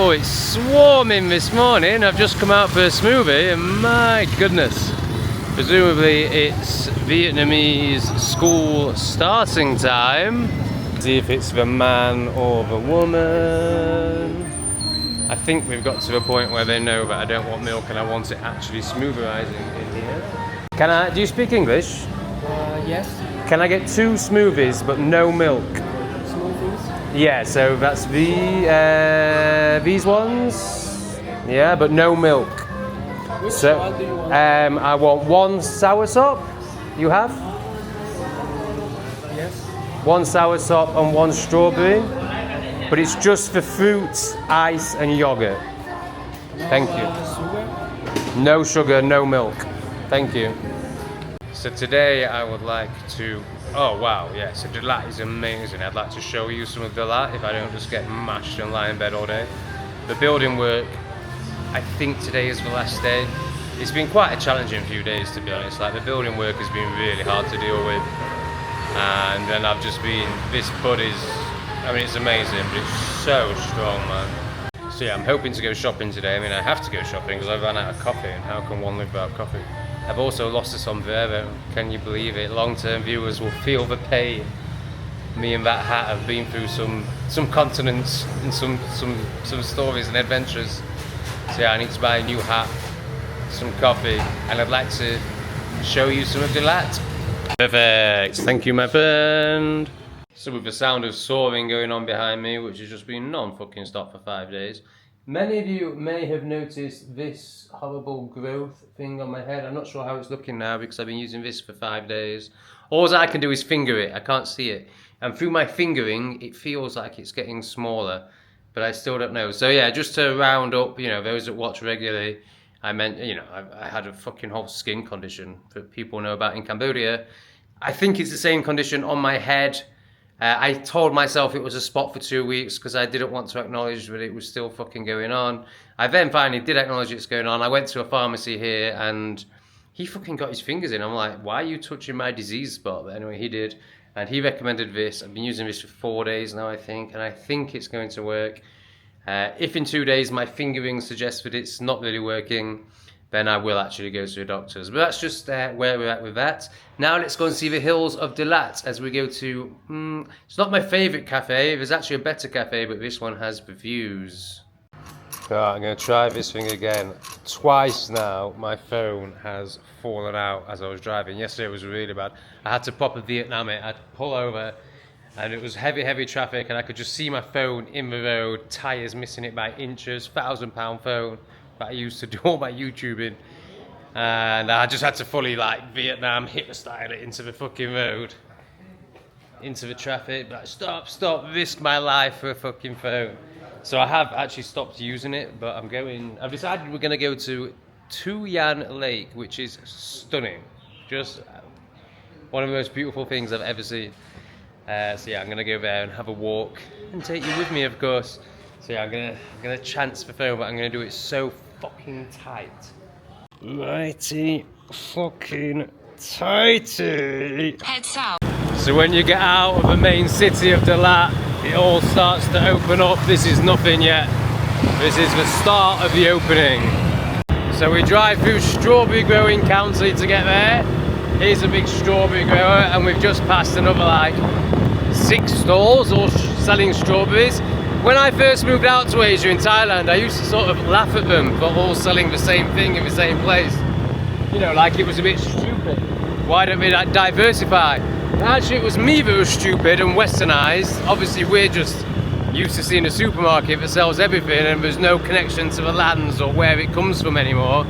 Oh, it's swarming this morning. I've just come out for a smoothie and my goodness. Presumably it's Vietnamese school starting time. See if it's the man or the woman. I think we've got to the point where they know that I don't want milk and I want it actually smoothising in here. Do you speak English? Yes. Can I get 2 smoothies but no milk? Smoothies? Yeah, so that's these ones. Yeah, but no milk. Which So, one do you want? I want 1 soursop. You have? Yes. 1 soursop and 1 strawberry. But it's just for fruits, ice and yogurt. Thank you. Sugar? No sugar, no milk. Thank you. So today I would like to... Oh wow, yeah, so Dalat is amazing. I'd like to show you some of Dalat if I don't just get mashed and lie in bed all day. The building work, I think today is the last day. It's been quite a challenging few days, to be honest. Like, the building work has been really hard to deal with. And then I've just been... This bud is... I mean, it's amazing, but it's so strong, man. So yeah, I'm hoping to go shopping today. I mean, I have to go shopping because I ran out of coffee, and how can one live without coffee? I've also lost a sombrero. Can you believe it? Long-term viewers will feel the pain. Me and that hat have been through some continents and some stories and adventures. So yeah, I need to buy a new hat, some coffee, and I'd like to show you some of Dalat. Perfect. Thank you, my friend. So with the sound of sawing going on behind me, which has just been non-fucking stop for 5 days, many of you may have noticed this horrible growth thing on my head. I'm not sure how it's looking now because I've been using this for 5 days. All I can do is finger it. I can't see it. And through my fingering, it feels like it's getting smaller, but I still don't know. So yeah, just to round up, you know, those that watch regularly, I meant, you know, I had a fucking whole skin condition that people know about in Cambodia. I think it's the same condition on my head. I told myself it was a spot for 2 weeks because I didn't want to acknowledge that it was still fucking going on. I then finally did acknowledge it's going on. I went to a pharmacy here and he fucking got his fingers in. I'm like, why are you touching my disease spot? But anyway, he did. And he recommended this. I've been using this for 4 days now, I think. And I think it's going to work. If in 2 days my fingering suggests that it's not really working, then I will actually go to a doctor's. But that's just where we're at with that. Now let's go and see the hills of Dalat as we go to... it's not my favourite cafe. There's actually a better cafe, but this one has the views. Right, I'm going to try this thing again. Twice now, my phone has fallen out as I was driving. Yesterday it was really bad. I had to pop a Vietnam it. I had to pull over, and it was heavy traffic, and I could just see my phone in the road, tyres missing it by inches, £1,000 phone that I used to do all my YouTubing, and I just had to fully, like, Vietnam hit style it into the fucking road, into the traffic. Like, stop, risk my life for a fucking phone. So I have actually stopped using it, but I've decided we're going to go to Tu Yan Lake, which is stunning. Just one of the most beautiful things I've ever seen. So yeah, I'm going to go there and have a walk and take you with me, of course. So yeah, I'm gonna chance the phone, but I'm gonna do it so fucking tight. Righty fucking tighty. Head south. So when you get out of the main city of Dalat, it all starts to open up. This is nothing yet. This is the start of the opening. So we drive through strawberry growing county to get there. Here's a big strawberry grower, and we've just passed another like 6 stalls all selling strawberries. When I first moved out to Asia in Thailand, I used to sort of laugh at them for all selling the same thing in the same place. You know, like it was a bit stupid. Why don't we like diversify? Actually, it was me that was stupid and westernized. Obviously, we're just used to seeing a supermarket that sells everything and there's no connection to the lands or where it comes from anymore.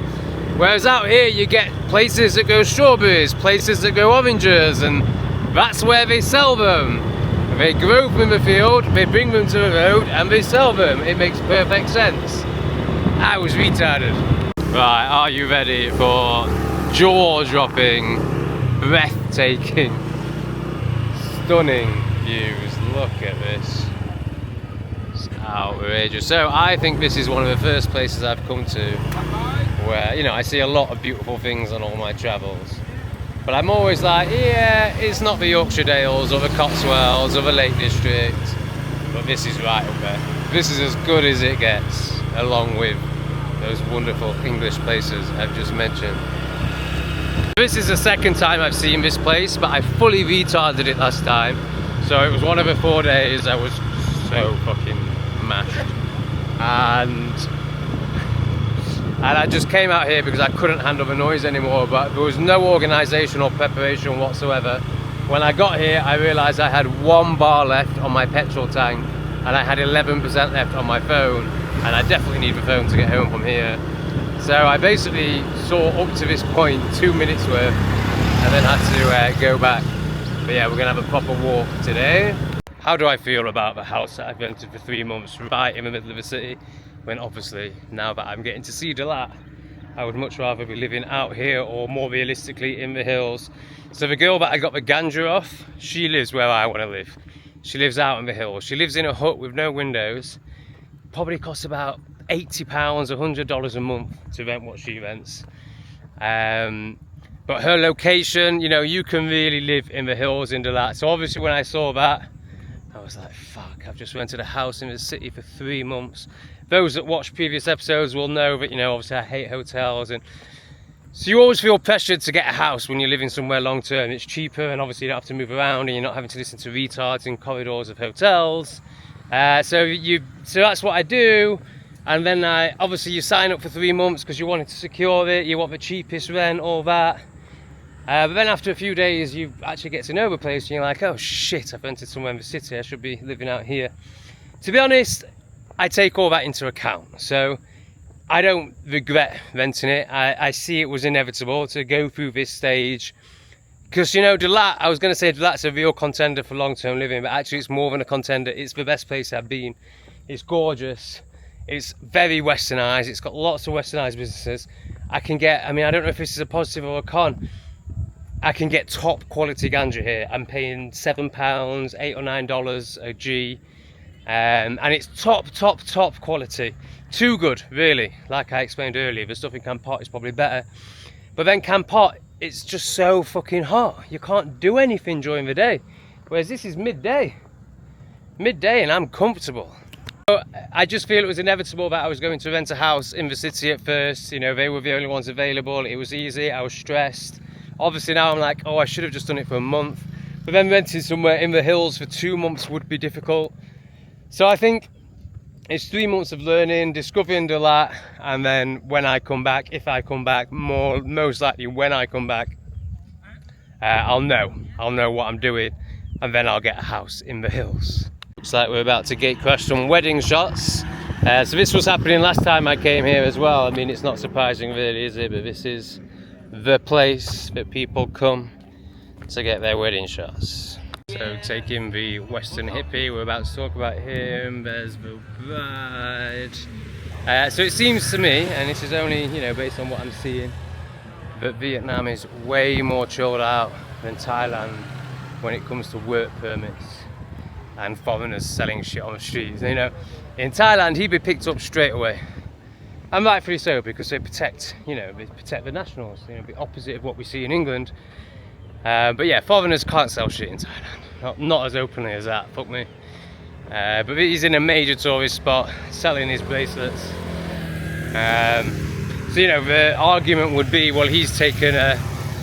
Whereas out here, you get places that grow strawberries, places that grow oranges, and that's where they sell them. They grow them in the field, they bring them to the road, and they sell them. It makes perfect sense. I was retarded. Right, are you ready for jaw-dropping, breathtaking, stunning views? Look at this. It's outrageous. So I think this is one of the first places I've come to where, you know, I see a lot of beautiful things on all my travels. But I'm always like, yeah, it's not the Yorkshire Dales or the Cotswolds or the Lake District, but this is right up there. This is as good as it gets, along with those wonderful English places I've just mentioned. This is the second time I've seen this place, but I fully retarded it last time. So it was one of the 4 days I was so fucking mashed. And I just came out here because I couldn't handle the noise anymore, but there was no organisation or preparation whatsoever. When I got here, I realised I had 1 bar left on my petrol tank, and I had 11% left on my phone, and I definitely need the phone to get home from here. So I basically saw up to this point 2 minutes worth, and then had to go back. But yeah, we're gonna have a proper walk today. How do I feel about the house that I've rented for 3 months right in the middle of the city? When obviously, now that I'm getting to see Dalat, I would much rather be living out here, or more realistically in the hills. So the girl that I got the ganja off, she lives where I want to live. She lives out in the hills. She lives in a hut with no windows. Probably costs about £80, $100 a month to rent what she rents. But her location, you know, you can really live in the hills in Dalat. So obviously when I saw that, I was like, fuck, I've just rented a house in the city for 3 months. Those that watch previous episodes will know that, you know, obviously I hate hotels, and so you always feel pressured to get a house when you're living somewhere long term. It's cheaper, and obviously you don't have to move around, and you're not having to listen to retards in corridors of hotels. So that's what I do. And then obviously you sign up for 3 months because you wanted to secure it, you want the cheapest rent, all that. But then after a few days you actually get to know the place, and you're like, oh shit, I've rented somewhere in the city, I should be living out here. To be honest, I take all that into account, so I don't regret renting it. I see it was inevitable to go through this stage, because, you know, Dalat, I was going to say Dalat's a real contender for long-term living, but actually it's more than a contender. It's the best place I've been. It's gorgeous, it's very westernised, it's got lots of westernised businesses. I can get, I mean, I don't know if this is a positive or a con, I can get top quality ganja here. I'm paying £7, $8 or $9 a G. And it's top quality. Too good, really. Like I explained earlier, the stuff in Kampot is probably better. But then Kampot, it's just so fucking hot. You can't do anything during the day. Whereas this is midday. Midday, and I'm comfortable. So I just feel it was inevitable that I was going to rent a house in the city at first. You know, they were the only ones available. It was easy, I was stressed. Obviously now I'm like, oh, I should have just done it for a month. But then renting somewhere in the hills for 2 months would be difficult. So I think it's 3 months of learning, discovering Dalat, and then when I come back, if I come back, most likely when I come back, I'll know what I'm doing, and then I'll get a house in the hills. Looks like we're about to gate crash some wedding shots. So this was happening last time I came here as well. I mean, it's not surprising really, is it? But this is the place that people come to get their wedding shots. So taking the Western hippie, we're about to talk about him. There's the bride. So it seems to me, and this is only, you know, based on what I'm seeing, that Vietnam is way more chilled out than Thailand when it comes to work permits and foreigners selling shit on the streets. You know, in Thailand he'd be picked up straight away, and rightfully so, because they protect, you know, they protect the nationals. You know, the opposite of what we see in England. But yeah, foreigners can't sell shit in Thailand. Not as openly as that, fuck me. But he's in a major tourist spot selling his bracelets. So, you know, the argument would be, well, he's taken a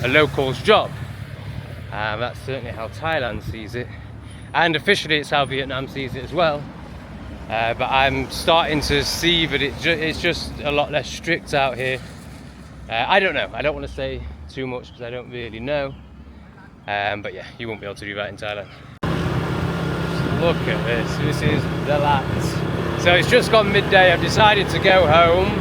local's job. That's certainly how Thailand sees it. And officially it's how Vietnam sees it as well. But I'm starting to see that it's just a lot less strict out here. I don't know. I don't want to say too much because I don't really know. But yeah, you won't be able to do that in Thailand. Look at this. This is Dalat. So it's just gone midday. I've decided to go home.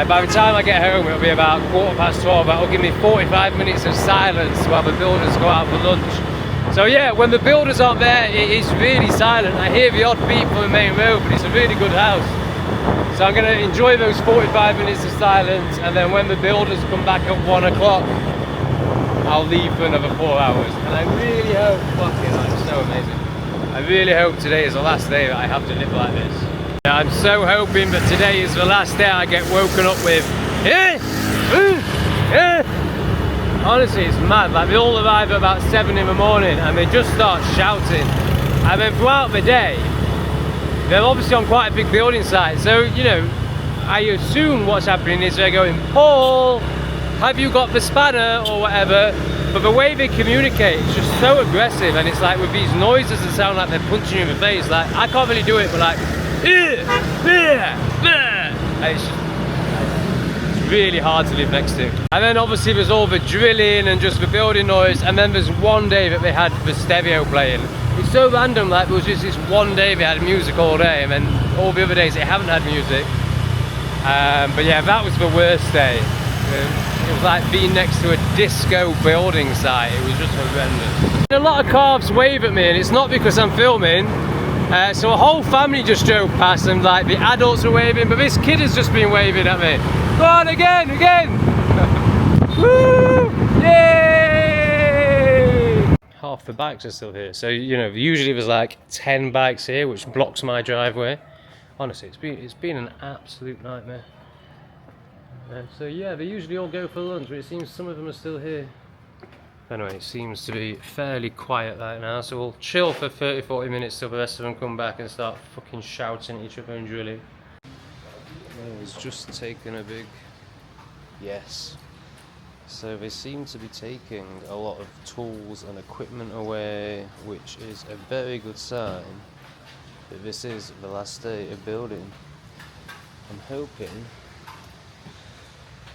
By the time I get home, it'll be about 12:15. That'll give me 45 minutes of silence while the builders go out for lunch. So yeah, when the builders aren't there, it is really silent. I hear the odd beep from the main road, but it's a really good house. So I'm going to enjoy those 45 minutes of silence, and then when the builders come back at 1 o'clock, I'll leave for another 4 hours. And I really hope, fucking hell, it's so amazing. I really hope today is the last day that I have to live like this. I'm so hoping that today is the last day I get woken up with, honestly, it's mad. Like, they all arrive at about 7 in the morning and they just start shouting. And then throughout the day, they're obviously on quite a big building site, so you know, I assume what's happening is they're going, Paul, have you got the spanner or whatever? But the way they communicate is just so aggressive, and it's like with these noises that sound like they're punching you in the face. Like I can't really do it, but like, and it's really hard to live next to. And then obviously there's all the drilling and just the building noise, and then there's one day that they had the stereo playing. It's so random, like there was just this one day they had music all day, and then all the other days they haven't had music. But yeah, that was the worst day. It was like being next to a disco building site. It was just horrendous. A lot of calves wave at me, and it's not because I'm filming. So a whole family just drove past, and like the adults were waving, but this kid has just been waving at me. Go on, again! Woo! Yay! Half the bikes are still here. So, you know, usually there's like 10 bikes here, which blocks my driveway. Honestly, it's been an absolute nightmare. So yeah, they usually all go for lunch, but it seems some of them are still here. Anyway, it seems to be fairly quiet right now, so we'll chill for 30-40 minutes till the rest of them come back and start fucking shouting at each other and drilling. It's just taken a big yes. So they seem to be taking a lot of tools and equipment away, which is a very good sign that this is the last day of building. I'm hoping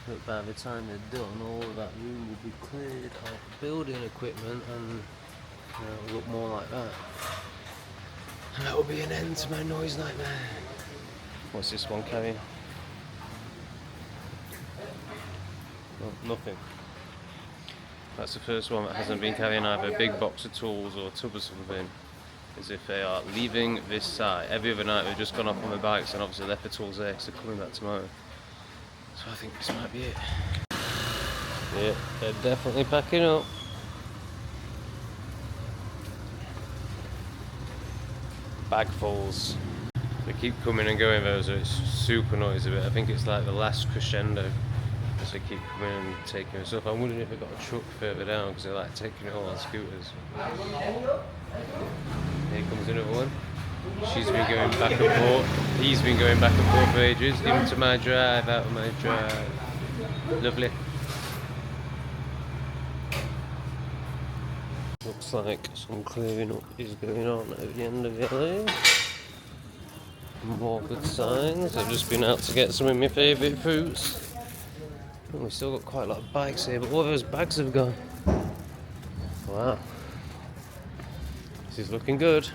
that by the time they're done, all of that room will be cleared of building equipment, and it'll look more like that. And that will be an end to my noise nightmare. What's this one carrying? Oh, nothing. That's the first one that hasn't been carrying either a big box of tools or a tub or something, as if they are leaving this site. Every other night they've just gone off on their bikes and obviously left the tools there, so they're coming back tomorrow. So I think this might be it. Yeah, they're definitely packing up. Bagfuls. They keep coming and going though, so it's super noisy, but I think it's like the last crescendo as they keep coming and taking us up. I'm wondering if they've got a truck further down, because they're like taking it all on scooters. Here comes another one. She's been going back and forth. He's been going back and forth for ages. Into my drive, out of my drive. Lovely. Looks like some clearing up is going on at the end of the alley. More good signs. I've just been out to get some of my favourite fruits. And we've still got quite a lot of bikes here, but all those bags have gone. Wow. This is looking good.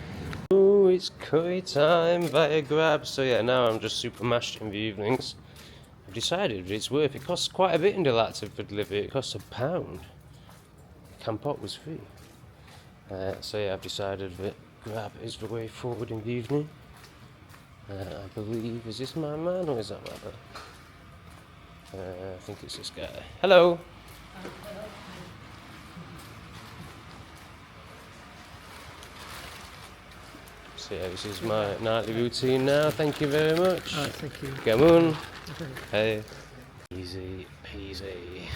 Oh, it's curry time via Grab. So yeah, now I'm just super mashed in the evenings. I've decided it's worth it. It costs quite a bit in Dalat for delivery. It costs £1. Campot was free. So yeah, I've decided that Grab is the way forward in the evening. I believe, is this my man or is that my man? I think it's this guy. Hello! So yeah, this is my nightly routine now. Thank you very much. Thank you. Come on. Hey. Easy peasy.